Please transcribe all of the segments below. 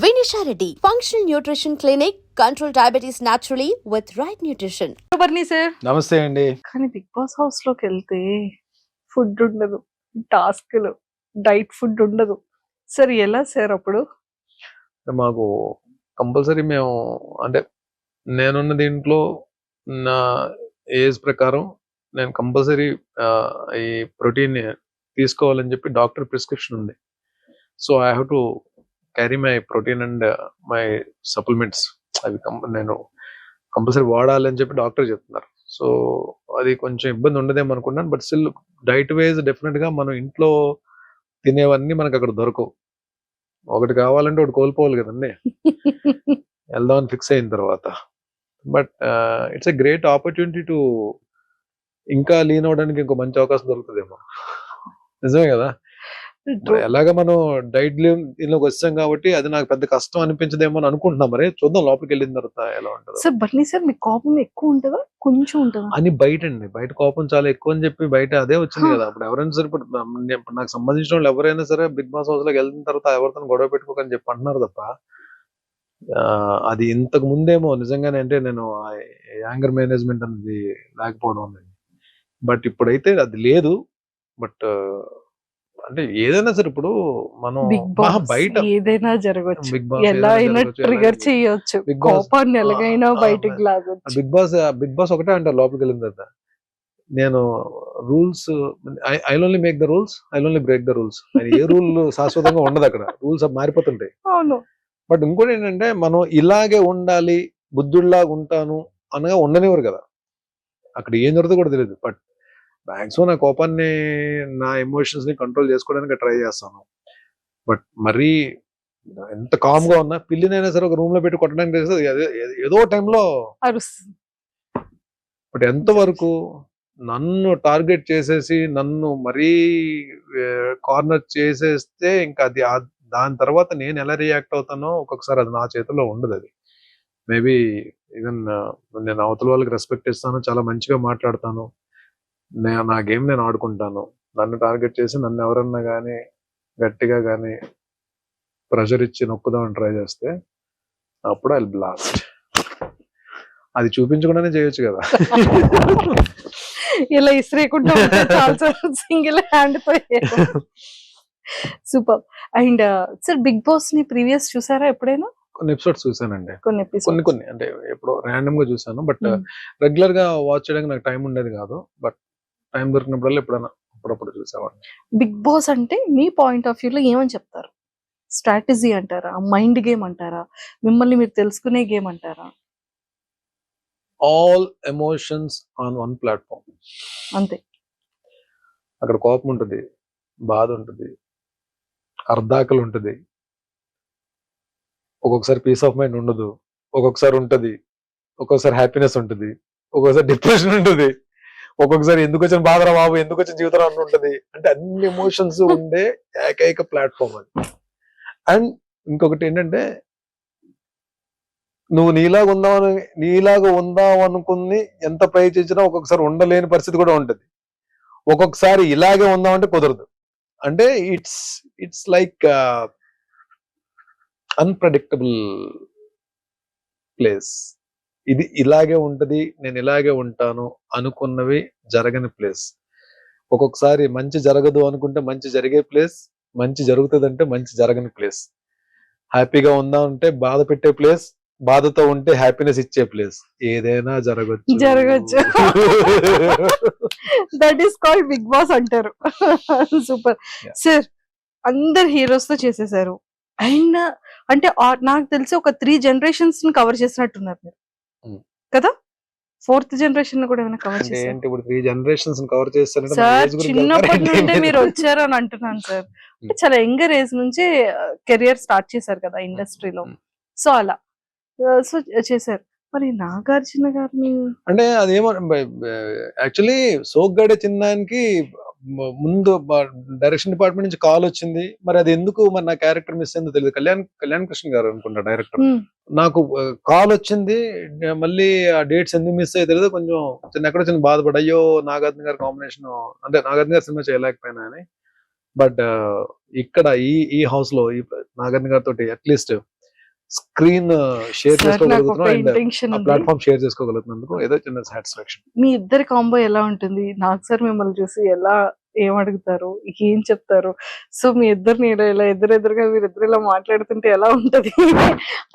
Vinisha Reddy, Functional Nutrition Clinic, control diabetes naturally with right nutrition. బర్నీ sir నమస్తే అండి. కానీ బిగ్ బాస్ హౌస్ లోకి వెళ్తే ఫుడ్ ఉండదు, టాస్క్లు, డైట్ ఫుడ్ ఉండదు సార్. ఎలా సార్ అప్పుడు? మాకు కంపల్సరీ మేము అంటే నేనున్న దీంట్లో నా ఏజ్ ప్రకారం నేను కంపల్సరీ ఈ ప్రోటీన్ తీసుకోవాలని చెప్పి డాక్టర్ ప్రిస్క్రిప్షన్ ఉంది. So I have to carry my protein and my supplements. అవి నేను కంపల్సరీ వాడాలి అని చెప్పి డాక్టర్ చెప్తున్నారు. సో అది కొంచెం ఇబ్బంది ఉండదేమో అనుకున్నాను. బట్ స్టిల్ డైట్ వైజ్ డెఫినెట్గా మనం ఇంట్లో తినేవన్నీ మనకు అక్కడ దొరకవు. ఒకటి కావాలంటే ఒకటి కోల్పోవాలి కదండి వెళ్దామని ఫిక్స్ అయిన తర్వాత. But it's a great opportunity to ఇంకా లీన్ అవడానికి ఇంకో మంచి అవకాశం దొరుకుతుందేమో. నిజమే కదా. ఎలాగ మనం డైట్ దీనిలోకి వచ్చాం కాబట్టి అది నాకు పెద్ద కష్టం అనిపించదేమో అని అనుకుంటున్నాం. మరి చూద్దాం లోపలికి వెళ్ళిన తర్వాత ఎలా ఉంటుంది. సార్ బర్నీ సార్ మీ కోపం ఎక్కువ ఉంటుందా కొంచెం ఉంటుందా? అని బయట అండి, బయట కోపం చాలా ఎక్కువ అని చెప్పి బయట అదే వచ్చింది కదా. అప్పుడు ఎవరైనా సరే ఇప్పుడు నాకు సంబంధించిన వాళ్ళు ఎవరైనా సరే బిగ్ బాస్ హౌస్ లోకి వెళ్ళిన తర్వాత ఎవరితో గొడవ పెట్టుకోకని చెప్పి అంటున్నారు తప్ప అది ఇంతకు ముందేమో నిజంగానే అంటే నేను యాంగర్ మేనేజ్మెంట్ అనేది లేకపోవడం అనేది. బట్ ఇప్పుడైతే అది లేదు. బట్ అంటే ఏదైనా సరే ఇప్పుడు మనం బిగ్ బాస్ బయట ఏదైనా జరగచ్చు, బిగ్ బాస్ ఎలా అయినా ట్రిగర్ చేయొచ్చు, బిగ్ బాస్ కోపాన్ని ఎలాగైనా బయటికి లాగొచ్చు. బిగ్ బాస్ ఒకటే అంటారు లోపలికి వెళ్ళిన తర్వాత. నేను rules I only make the rules, I only break the rules. A rule శాశ్వతంగా ఉండదు అక్కడ, రూల్స్ మారిపోతుంటాయి. అవును. బట్ ఇంకోటి ఏంటంటే మనం ఇలాగే ఉండాలి, బుద్ధుడిలాగా ఉంటాను అనగా ఉండనివ్వరు కదా. అక్కడ ఏం జరుగుతుందో కూడా తెలియదు. బట్ మ్యాక్సిమం నా కోపాన్ని, నా ఎమోషన్స్ ని కంట్రోల్ చేసుకోవడానికి ట్రై చేస్తాను. బట్ మరీ ఎంత కామ్ గా ఉన్నా పిల్లినైనా సరే ఒక రూమ్ లో పెట్టి కొట్టడానికి తెలుస్తుంది ఏదో టైంలో అరుస్తుంది. బట్ ఎంతవరకు నన్ను టార్గెట్ చేసేసి నన్ను మరీ కార్నర్ చేసేస్తే ఇంకా అది దాని తర్వాత నేను ఎలా రియాక్ట్ అవుతానో ఒక్కొక్కసారి అది నా చేతిలో ఉండదు. అది మేబీ ఈవెన్ నేను అవతల వాళ్ళకి రెస్పెక్ట్ ఇస్తాను, చాలా మంచిగా మాట్లాడతాను, నా గేమ్ నేను ఆడుకుంటాను. నన్ను టార్గెట్ చేసి నన్ను ఎవరన్నా కానీ గట్టిగా కానీ ప్రెషర్ ఇచ్చి నొక్కుదామని ట్రై చేస్తే అప్పుడు ఐ బ్లాస్ట్. అది చూపించకుండానే చేయొచ్చు కదా. ఇలా ఇస్త్రీకుండా సింగిల్ హ్యాండ్ తో. Super. And sir Bigg Boss ని ప్రీవియస్ చూసారా ఎప్పుడైనా? కొన్ని ఎపిసోడ్స్ చూసానండి, కొన్ని కొన్ని అంటే ఎప్పుడో ర్యాండమ్ గా చూసాను. బట్ రెగ్యులర్ గా వాచ్ చేయడానికి నాకు టైం ఉండేది కాదు. బట్ టైం దొరికినప్పుడల్లా ఎప్పుడైనా అప్పుడప్పుడు చూసేవాడిని. బిగ్ బాస్ అంటే మీ పాయింట్ ఆఫ్ వ్యూలో ఏమని చెప్తారు? స్ట్రాటజీ అంటారా, మైండ్ గేమ్ అంటారా, మిమ్మల్ని మీరు తెలుసుకునే గేమ్ అంటారా? All emotions on one platform. అంతే. అక్కడ కోపం ఉంటుంది, బాధ ఉంటుంది, అర్ధాకలు ఉంటుంది, ఒక్కొక్కసారి పీస్ ఆఫ్ మైండ్ ఉండదు, ఒక్కొక్కసారి ఉంటుంది, ఒక్కొక్కసారి హ్యాపీనెస్ ఉంటుంది, ఒక్కొక్కసారి డిప్రెషన్ ఉంటుంది, ఒక్కొక్కసారి ఎందుకు వచ్చిన బాధరా బాబు, ఎందుకు వచ్చిన జీవితం అని ఉంటుంది. అంటే అన్ని ఎమోషన్స్ ఉండే ఏకైక ప్లాట్ఫామ్ అది. అండ్ ఇంకొకటి ఏంటంటే నువ్వు నీలాగా ఉందాం అనుకుని ఎంత ప్రయత్నించినా ఒక్కొక్కసారి ఉండలేని పరిస్థితి కూడా ఉంటుంది. ఒక్కొక్కసారి ఇలాగే ఉందామంటే కుదరదు. అంటే ఇట్స్ లైక్ అన్ప్రెడిక్టబుల్ ప్లేస్. ఇది ఇలాగే ఉంటది, నేను ఇలాగే ఉంటాను అనుకున్నవి జరగని ప్లేస్. ఒక్కొక్కసారి మంచి జరగదు అనుకుంటే మంచి జరిగే ప్లేస్, మంచి జరుగుతుంది అంటే మంచి జరగని ప్లేస్. హ్యాపీగా ఉందా అంటే బాధ పెట్టే ప్లేస్, బాధతో ఉంటే హ్యాపీనెస్ ఇచ్చే ప్లేస్. ఏదైనా జరగచ్చు. That is called Big Boss అంటారు. Super sir. అందరు హీరోస్ తో చేసేసారు. అండ్ అంటే నాకు తెలిసి ఒక 3 generations ని కవర్ చేసినట్టున్నారు మీరు కదా. 4th generation కూడా ఏమైనా కవర్ చేశారు? ఏంటి ఇప్పుడు 3 generations కవర్ చేస్తారంటే సార్ చిన్నప్పటి నుండే మీరు వచ్చారు అని అంటున్నాను సార్. చాలా యంగర్ ఏజ్ నుంచి కెరియర్ స్టార్ట్ చేశారు కదా ఇండస్ట్రీలో. సో అలా సో చేశారు. మరి నాగార్జున గారిని అంటే అదేమో యాక్చువల్లీ సోగ్గాడే చిన్నానికి ముందు డైరెక్షన్ డిపార్ట్మెంట్ నుంచి కాల్ వచ్చింది. మరి అది ఎందుకు మరి నా క్యారెక్టర్ మిస్ అయిందో తెలియదు. కళ్యాణ్ కృష్ణ గారు అనుకుంటా డైరెక్టర్. నాకు కాల్ వచ్చింది, మళ్ళీ ఆ డేట్స్ ఎందుకు మిస్ అయ్యో తెలియదు. కొంచెం ఎక్కడో చిన్న బాధపడి అయ్యో నాగార్జున గారి కాంబినేషన్ అంటే నాగార్జున గారి సినిమా చేయలేకపోయినా అని. బట్ ఇక్కడ ఈ హౌస్ లో ఈ నాగార్జున గారితో అట్లీస్ట్ స్క్రీన్ షేర్ సార్ నాకు ఒక చేసుకోగలుగుతున్నాం అండ్ ఇంటెన్షన్ ఆ ఉంది. ప్లాట్ఫామ్ షేర్ చేసుకోగలుగుతున్నందుకు ఏదో చిన్న సాటిస్ఫాక్షన్. మీ ఇద్దరి కాంబో ఎలా ఉంటుంది? నాకు సార్ మిమ్మల్ని చూసి ఎలా ఏం అడుగుతారు? ఏం చెప్తారు? సో మీ ఇద్దరిని ఇలా ఎదురెదురుగా మీరిద్దరు ఇలా మాట్లాడుతుంటే ఎలా ఉంటది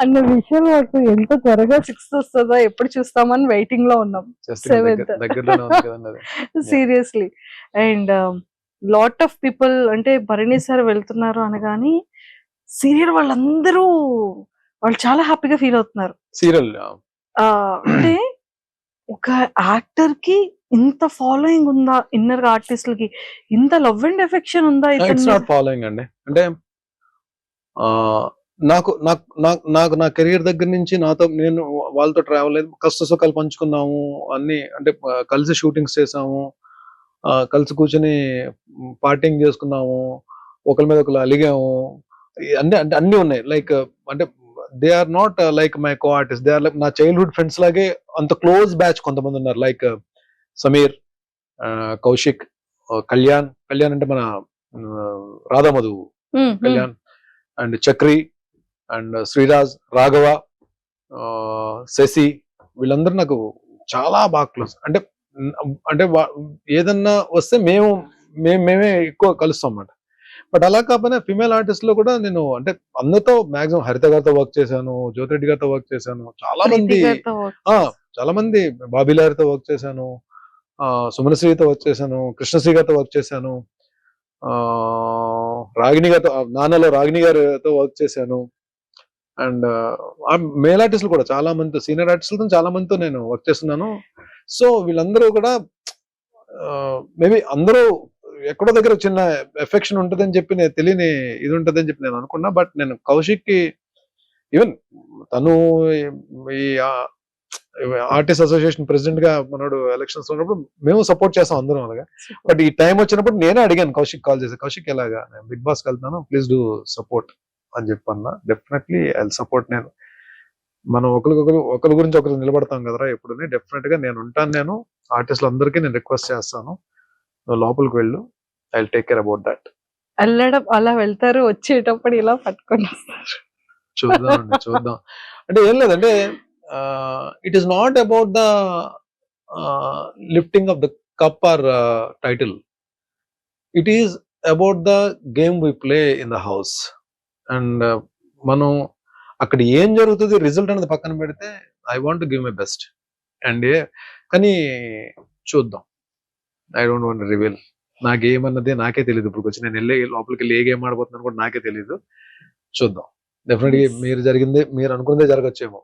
అన్న విషయం నాకు ఎంత త్వరగా 6th వస్తుందా, ఎప్పుడు చూస్తామని వెయిటింగ్ లో ఉన్నాం. జస్ట్ 7th దగ్గరలోనే ఉంది కదండి అది. Seriously. And lot of people అంటే భరణి సార్ వెళ్తున్నారు అనగాని సీరియల్ వాళ్ళందరూ వాళ్ళు చాలా హ్యాపీగా ఫీల్ అవుతున్నారు. సీరియల్ అంటే ఒక యాక్టర్ కి ఇంత ఫాలోయింగ్ ఉందా, ఇన్నర్ గా ఆర్టిస్టులకి ఇంత లవ్ అండ్ ఎఫెక్షన్ ఉందా ఇట్స్ ఇతని నాట్ ఫాలోయింగ్ అండి. అంటే నాకు నాకు నాకు నాకు నా కెరియర్ దగ్గర నుంచి నాతో నేను వాళ్ళతో ట్రావెల్ అయ్యి కష్ట సుఖాలు పంచుకున్నాము అన్ని. అంటే కలిసి షూటింగ్స్ చేసాము, కలిసి కూర్చొని పార్టింగ్ చేసుకున్నాము, ఒకరి మీద ఒకరు అలిగాము, అన్ని అంటే అన్ని ఉన్నాయి. లైక్ అంటే they are not like my co artist, they are like నా చైల్డ్హుడ్ ఫ్రెండ్స్ లాగే అంత క్లోజ్ బ్యాచ్ కొంతమంది ఉన్నారు. లైక్ సమీర్, కౌశిక్, కళ్యాణ్ అంటే మన రాధామధు కళ్యాణ్, అండ్ చక్రి, అండ్ శ్రీరాజ్, రాఘవ, శశి, వీళ్ళందరూ నాకు చాలా బాగా క్లోజ్. అంటే అంటే ఏదన్నా వస్తే మేమే ఎక్కువ కలుస్తాం అన్నమాట. బట్ అలా కాకపోయినా ఫిమేల్ ఆర్టిస్ట్ లో కూడా నేను అంటే అందరితో మాక్సిమం హరిత గారితో వర్క్ చేశాను, జ్యోతిరెడ్డి గారితో వర్క్ చేశాను, చాలా మంది బాబీలారితో వర్క్ చేశాను, సుమనశ్రీతో వర్క్ చేశాను, కృష్ణశ్రీ గారితో వర్క్ చేశాను, రాగిణి గారితో నాన్నలో రాగిణి గారితో వర్క్ చేశాను. అండ్ మేల్ ఆర్టిస్టులు కూడా చాలా మంది, సీనియర్ ఆర్టిస్టులతో చాలా మందితో నేను వర్క్ చేస్తున్నాను. సో వీళ్ళందరూ కూడా మేబీ అందరూ ఎక్కడో దగ్గర చిన్న ఎఫెక్షన్ ఉంటుందని చెప్పి నేను తెలియని ఇది ఉంటుందని చెప్పి నేను అనుకున్నా. బట్ నేను కౌశిక్ కి ఈవెన్ తను ఈ ఆర్టిస్ట్ అసోసియేషన్ ప్రెసిడెంట్ గా మనోడు ఎలక్షన్స్ ఉన్నప్పుడు మేము సపోర్ట్ చేస్తాం అందరం అలాగా. బట్ ఈ టైం వచ్చినప్పుడు నేనే అడిగాను కౌశిక్ కాల్ చేసి, కౌశిక్ ఎలాగా నేను బిగ్ బాస్ కి వెళ్తాను, ప్లీజ్ డూ సపోర్ట్ అని చెప్పన్నా. Definitely I support. నేను మనం ఒకరి గురించి ఒకరు నిలబడతాం కదరా ఎప్పుడు, డెఫినెట్ గా నేను ఉంటాను. నేను ఆర్టిస్టులు అందరికీ నేను రిక్వెస్ట్ చేస్తాను, లోపలికి వెళ్ళు, I will take care about that. వెళ్ళడం అలా వెళ్తారు, వచ్చేటప్పుడు ఇలా పట్టుకొని వస్తారు. చూద్దాం అంటే ఏం లేదంటే it is not about the lifting of the cup or title, it is about the game we play in the house. And మనం అక్కడ ఏం జరుగుతుంది రిజల్ట్ అనేది పక్కన పెడితే I want give my best. And కానీ చూద్దాం, ఐ డోంట్ వాంట్ రివీల్. నా గేమ్ అన్నది నాకే తెలియదు. ఇప్పుడు వచ్చి నేను వెళ్ళి లోపలికి వెళ్ళి ఏ గేమ్ ఆడబోతున్నాను కూడా నాకే తెలియదు. చూద్దాం. డెఫినెట్గా మీరు అనుకున్నదే జరగచ్చేమో.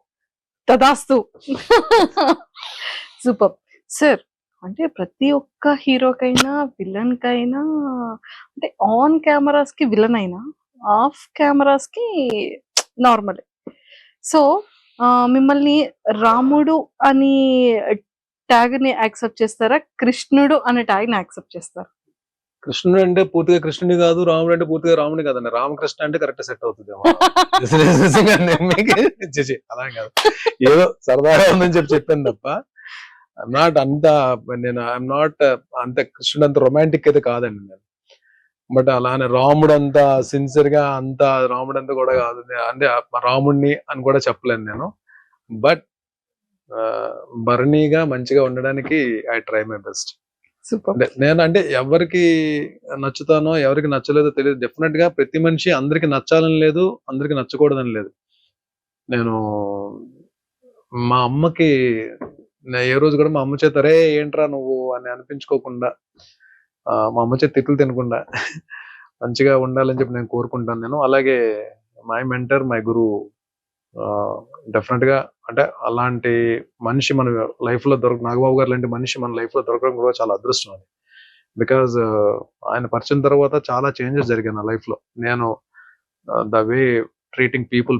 తదాస్తు. Super sir. అంటే ప్రతి ఒక్క హీరోకైనా విలన్ కైనా అంటే ఆన్ కెమెరాస్ కి విలన్ అయినా ఆఫ్ కెమెరాస్ కి నార్మల్. సో మిమ్మల్ని రాముడు అని ట్యాగ్ ని యాక్సెప్ట్ చేస్తారా, కృష్ణుడు అనే ట్యాగ్ ని యాక్సెప్ట్ చేస్తారా? కృష్ణుడు అంటే పూర్తిగా కృష్ణుడి కాదు, రాముడు అంటే పూర్తిగా రాముడి కాదండి. రామకృష్ణ అంటే కరెక్ట్ సెట్ అవుతుంది. అలా కాదు, ఏదో సరదాగా ఉందని చెప్పాను తప్ప నాట్ అంత ఐఎమ్ నాట్ అంత కృష్ణుడు అంత రొమాంటిక్ అయితే కాదండి నేను. బట్ అలానే రాముడు అంతా సిన్సియర్ గా అంత రాముడు అంతా కూడా కాదు, అంటే రాముడిని అని కూడా చెప్పలేను నేను. బట్ భరణిగా మంచిగా ఉండడానికి ఐ ట్రై మై బెస్ట్. నేను అంటే ఎవరికి నచ్చుతానో ఎవరికి నచ్చలేదో తెలియదు. డెఫినెట్ గా ప్రతి మనిషి అందరికి నచ్చాలని లేదు, అందరికి నచ్చకూడదని లేదు. నేను మా అమ్మకి ఏ రోజు కూడా మా అమ్మ చేత రే ఏంట్రా నువ్వు అని అనిపించుకోకుండా, మా అమ్మ చేత తిట్లు తినకుండా మంచిగా ఉండాలని చెప్పి నేను కోరుకుంటాను నేను. అలాగే my mentor, my Guru, definite గా అంటే అలాంటి మనిషి మన లైఫ్ లో నాగబాబు గారు లాంటి మనిషి మన లైఫ్ లో దొరకడం కూడా చాలా అదృష్టం అది. బికాజ్ ఆయన పరిచయం తర్వాత చాలా చేంజెస్ జరిగాయి నా లైఫ్ లో. నేను ద వే ట్రీటింగ్ పీపుల్,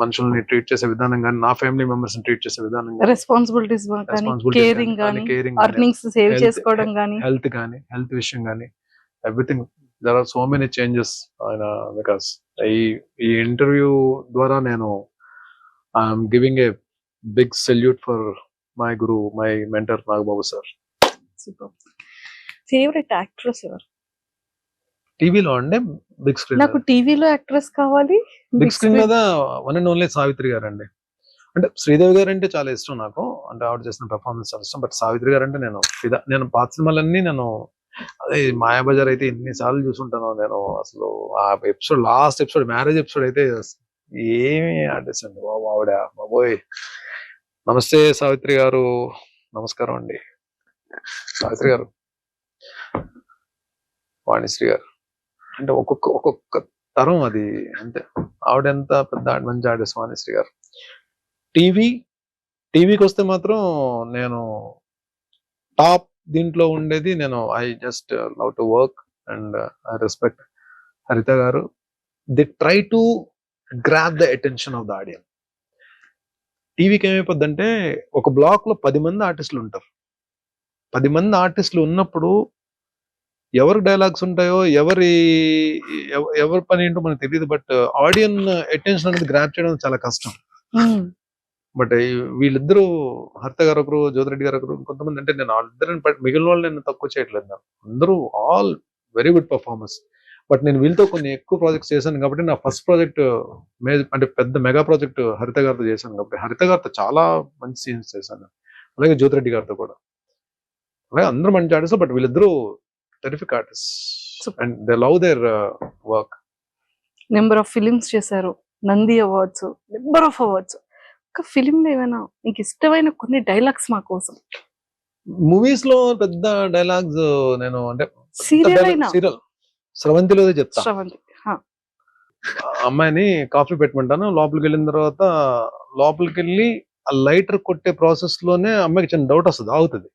మనుషుల్ని ట్రీట్ చేసే విధానం కానీ, నా ఫ్యామిలీ మెంబర్స్ ట్రీట్ చేసే విధానం కానీ, రెస్పాన్సిబిలిటీస్ కేరింగ్ కానీ, ఎర్నింగ్స్ సేవ్ చేసుకోవడం కానీ, హెల్త్ విషయం కానీ, everything. There are so many changes ఆయన. బికాస్ ఈ ఇంటర్వ్యూ ద్వారా నేను I'm giving a big salute for my guru, my mentor Nagababu sir. Favourite actress ఎవరు? టీవీలో అంటే బిగ్ స్క్రీన్ నాకు టీవీలో యాక్ట్రెస్ కావాలి. బిగ్ స్క్రీన్ మీద one and only Savitri garu అండి. అంటే శ్రీదేవి గారు అంటే చాలా ఇష్టం నాకు, అంటే ఆవిడ చేసిన పెర్ఫార్మెన్స్ చాలా ఇష్టం. బట్ సావిత్రి గారు అంటే నేను పాత సినిమాలన్నీ అదే మాయాబజార్ అయితే ఎన్నిసార్లు చూసుంటాను నేను. అసలు ఆ episode, last episode, marriage episode అయితే ఏమి ఆర్టిస్ట్ అండి బాబు ఆవిడ, బాబోయ్. నమస్తే సావిత్రి గారు, నమస్కారం అండి సావిత్రి గారు. వాణిశ్రీ గారు అంటే ఒక్కొక్క తరం అది, అంతే. ఆవిడ ఎంత పెద్ద మంచి ఆర్టిస్ట్ వాణిశ్రీ గారు. టీవీకి వస్తే మాత్రం నేను టాప్ దీంట్లో ఉండేది I just love to work and I respect హరిత గారు. The try to grab the attention of the audience. టీవీకి ఏమైపోద్దంటే ఒక బ్లాక్ లో 10 మంది ఆర్టిస్టులు ఉంటారు. 10 మంది ఆర్టిస్టులు ఉన్నప్పుడు ఎవరి డైలాగ్స్ ఉంటాయో, ఎవరి పని ఏంటో మనకు తెలియదు. బట్ ఆడియన్ అటెన్షన్ అనేది గ్రాప్ చేయడం చాలా కష్టం. బట్ వీళ్ళిద్దరూ, హరిత గారు ఒకరు, జ్యోతిరెడ్డి గారు ఒకరు, కొంతమంది, అంటే నేను వాళ్ళిద్దరిని మిగిలిన వాళ్ళు నేను తక్కువ చేయట్లేదు. అందరూ all very good performers. But నేను వీళ్ళతో కొన్ని ఎక్కువ ప్రాజెక్ట్స్ చేశాను కాబట్టి నా ఫస్ట్ ప్రాజెక్ట్ అంటే పెద్ద మెగా ప్రాజెక్ట్ హరిత గారితో చేశాను కాబట్టి హరిత గారితో చాలా మంచి సీన్స్ చేశాను. అలాగే జ్యోతిరెడ్డి గారితో కూడా, అలాగే అందరూ మంచి ఆర్టిస్ట్. బట్ వీళ్ళిద్దరూ terrific artist and they love their work. Number of films చేశారు, Nandi awards, number of awards. ఒక ఫిలిం లో ఏమైనా మీకు ఇష్టమైన కొన్ని డైలాగ్స్ మా కోసం? మూవీస్ లో పెద్ద డైలాగ్స్ నేను అంటే సీరియల్ స్రవంతిలో చెప్తా. శ్రవంతి అమ్మాయిని కాఫీ పెట్టమంటాను, లోపలికి వెళ్ళిన తర్వాత లోపలికి వెళ్ళి ఆ లైటర్ కొట్టే ప్రాసెస్ లోనే అమ్మాయికి చిన్న డౌట్ వస్తుంది, ఆగుతుంది.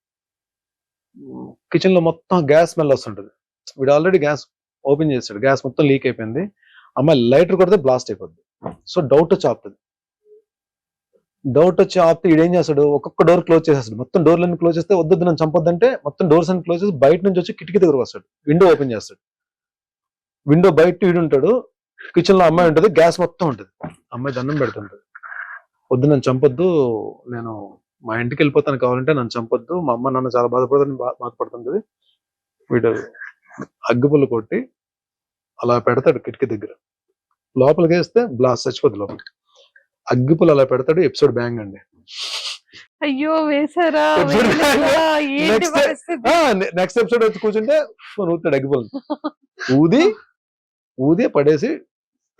కిచెన్ లో మొత్తం గ్యాస్ స్మెల్ వస్తుంటది. వీడు ఆల్రెడీ గ్యాస్ ఓపెన్ చేస్తాడు, గ్యాస్ మొత్తం లీక్ అయిపోయింది. అమ్మాయి లైటర్ కొడితే బ్లాస్ట్ అయిపోద్ది. సో డౌట్ వచ్చి ఆపుతుంది. ఆపితే ఈడేం చేస్తాడు, ఒక్కొక్క డోర్ క్లోజ్ చేసేస్తాడు. మొత్తం డోర్లన్నీ క్లోజ్ చేస్తే వద్దు నన్ను చంపొద్దంటే మొత్తం డోర్స్ అన్ని క్లోజ్ చేసి బయట నుంచి వచ్చి కిటికీ దగ్గర వస్తాడు, విండో ఓపెన్ చేస్తాడు. విండో బయట వీడు ఉంటాడు, కిచెన్ లో అమ్మాయి ఉంటుంది, గ్యాస్ మొత్తం ఉంటుంది. అమ్మాయి దండం పెడుతుంటది, వద్దు నన్ను చంపొద్దు, నేను మా ఇంటికి వెళ్ళిపోతాను, కావాలంటే నన్ను చంపొద్దు, మా అమ్మ నాన్న చాలా బాధపడుతుంటది. వీడు అగ్గిపుల్లు కొట్టి అలా పెడతాడు కిటికీ దగ్గర, లోపలికి వేస్తే బ్లాస్ట్, చచ్చిపోద్ది లోపలికి. అగ్గిపుల్లు అలా పెడతాడు. ఎపిసోడ్ బ్యాంగ్ అండి. అయ్యో వేసారా? నెక్స్ట్ ఎపిసోడ్ వచ్చి కూర్చుంటే ఊతాడు అగ్గిపుల్లు, ఊది పడేసి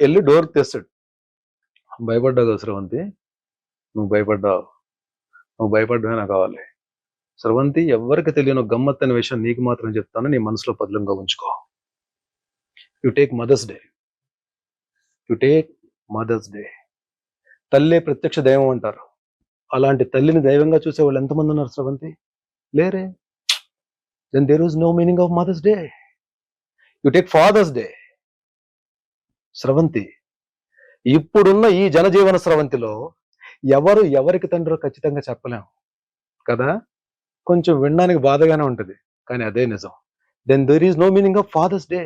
వెళ్ళి డోర్ తెస్తాడు. భయపడ్డావు కదా స్రవంతి, నువ్వు భయపడ్డావే నాకు కావాలి. స్రవంతి, ఎవరికి తెలియని గమ్మత్ అనే విషయం నీకు మాత్రం చెప్తాను, నీ మనసులో పదిలంగా ఉంచుకో. You take mother's day. తల్లే ప్రత్యక్ష దైవం అంటారు. అలాంటి తల్లిని దైవంగా చూసే వాళ్ళు ఎంతమంది ఉన్నారు స్రవంతి? లేరే. Then there is no meaning of Mother's Day. You take Father's Day. Sravanthi, ఇప్పుడున్న ఈ జనజీవన స్రవంతిలో ఎవరికి తండ్రో ఖచ్చితంగా చెప్పలేం కదా. కొంచెం వినడానికి బాధగానే ఉంటుంది, కానీ అదే నిజం. Then there is no meaning of Father's Day.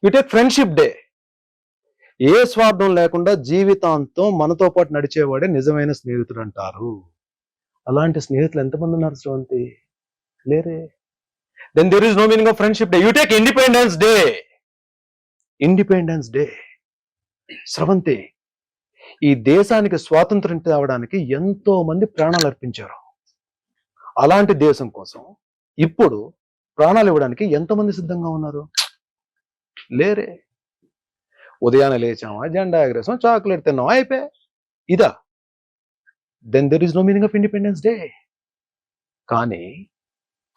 You take Friendship Day. ఏ స్వార్థం లేకుండా జీవితాంతం మనతో పాటు నడిచేవాడే నిజమైన స్నేహితుడు అంటారు. అలాంటి స్నేహితులు ఎంతమంది ఉన్నారు స్రవంతి? లేరే. Then there is no meaning of Friendship Day. You take Independence Day. Sravanthi, ఈ దేశానికి స్వాతంత్రం తేవడానికి ఎంతో మంది ప్రాణాలు అర్పించారు. అలాంటి దేశం కోసం ఇప్పుడు ప్రాణాలు ఇవ్వడానికి ఎంతమంది సిద్ధంగా ఉన్నారు? లేరే. ఉదయాన్నే లేచామా, జెండా ఎగరేసాం, చాక్లెట్ తిన్నాం, అయిపోయి ఇదా. Then there is no meaning of independence day. కానీ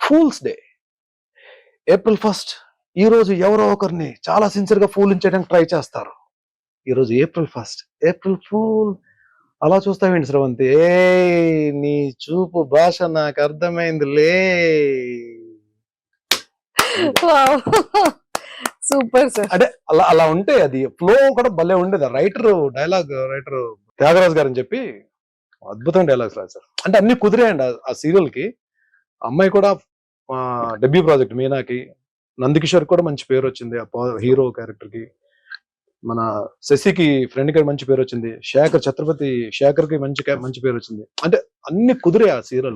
ఫూల్స్ డే, ఏప్రిల్ 1 ఈ రోజు ఎవరో ఒకరిని చాలా సిన్సియర్గా ఫూల్ చేయడానికి ట్రై చేస్తారు. ఈరోజు ఏప్రిల్ 1, ఏప్రిల్ ఫూల్. అలా చూస్తావేంటి స్రవంతి? నీ చూపు భాష నాకు అర్థమైందిలే. Super sir. అంటే అలా ఉంటే అది ఫ్లో కూడా భలే ఉండేది. డైలాగ్ రైటర్ త్యాగరాజు గారు అని చెప్పి అద్భుతమైన డైలాగ్స్ రాశారు. అంటే అన్ని కుదిరాయండి ఆ సీరియల్ కి. అమ్మాయి కూడా డెబ్యూ ప్రాజెక్ట్ మీనాకి. నందకిషోర్ కూడా మంచి పేరు వచ్చింది ఆ హీరో క్యారెక్టర్ కి. మన శశికి ఫ్రెండ్ కి మంచి పేరు వచ్చింది. ఛత్రపతి శేఖర్ కి మంచి పేరు వచ్చింది. అంటే అన్ని కుదిరే ఆ సీరియల్.